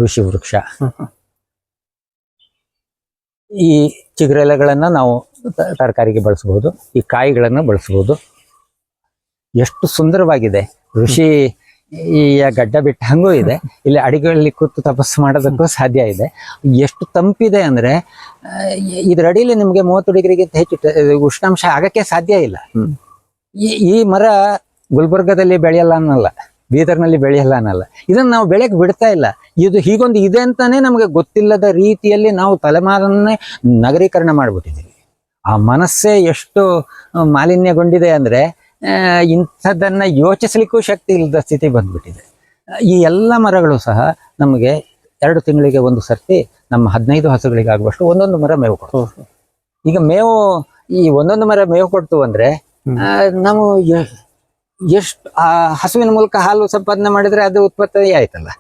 ಋಷಿ ವೃಕ್ಷ. ಈ ಚಿಗುರೆಲೆಗಳನ್ನ ನಾವು ತರಕಾರಿಗೆ ಬಳಸಬಹುದು, ಈ ಕಾಯಿಗಳನ್ನ ಬಳಸಬಹುದು. ಎಷ್ಟು ಸುಂದರವಾಗಿದೆ. ಋಷಿ ಈ ಗಡ್ಡ ಬಿಟ್ಟ ಹಂಗೂ ಇದೆ. ಇಲ್ಲಿ ಅಡಿಗೆಯಲ್ಲಿ ಕೂತು ತಪಸ್ಸು ಮಾಡೋದಕ್ಕೂ ಸಾಧ್ಯ ಇದೆ. ಎಷ್ಟು ತಂಪಿದೆ ಅಂದ್ರೆ ಇದ್ರ ಅಡಿಯಲ್ಲಿ ನಿಮ್ಗೆ 30 ಡಿಗ್ರಿಗಿಂತ ಹೆಚ್ಚು ಉಷ್ಣಾಂಶ ಆಗಕ್ಕೆ ಸಾಧ್ಯ ಇಲ್ಲ. ಈ ಮರ ಗುಲ್ಬರ್ಗದಲ್ಲಿ ಬೆಳೆಯಲ್ಲ ಅನ್ನಲ್ಲ, ಬೀದರ್ನಲ್ಲಿ ಬೆಳೆಯಲ್ಲ ಅನ್ನಲ್ಲ. ಇದನ್ನ ನಾವು ಬೆಳೆಯಕ್ಕೆ ಬಿಡ್ತಾ ಇಲ್ಲ. ಇದು ಹೀಗೊಂದು ಇದೆ ಅಂತಾನೆ ನಮಗೆ ಗೊತ್ತಿಲ್ಲದ ರೀತಿಯಲ್ಲಿ ನಾವು ತಲೆಮಾರನ್ನೇ ನಗರೀಕರಣ ಮಾಡ್ಬಿಟ್ಟಿದ್ದೀವಿ. ಆ ಮನಸ್ಸೇ ಎಷ್ಟು ಮಾಲಿನ್ಯಗೊಂಡಿದೆ ಅಂದ್ರೆ ಇಂಥದ್ದನ್ನ ಯೋಚಿಸ್ಲಿಕ್ಕೂ ಶಕ್ತಿ ಇಲ್ಲದ ಸ್ಥಿತಿ ಬಂದ್ಬಿಟ್ಟಿದೆ. ಈ ಎಲ್ಲ ಮರಗಳು ಸಹ ನಮಗೆ 2 ತಿಂಗಳಿಗೆ ಒಂದು ಸರ್ತಿ ನಮ್ಮ 15 ಹಸುಗಳಿಗೆ ಆಗುವಷ್ಟು ಒಂದೊಂದು ಮರ ಮೇವು ಕೊಡ್ತು. ಈಗ ಮೇವು ಈ ಒಂದೊಂದು ಮರ ಮೇವು ಕೊಡ್ತು ಅಂದ್ರೆ ನಾವು ಎಷ್ಟು ಆ ಹಸುವಿನ ಮೂಲಕ ಹಾಲು ಸಂಪಾದನೆ ಮಾಡಿದ್ರೆ ಅದು ಉತ್ಪತ್ತಿ ಆಯ್ತಲ್ಲ.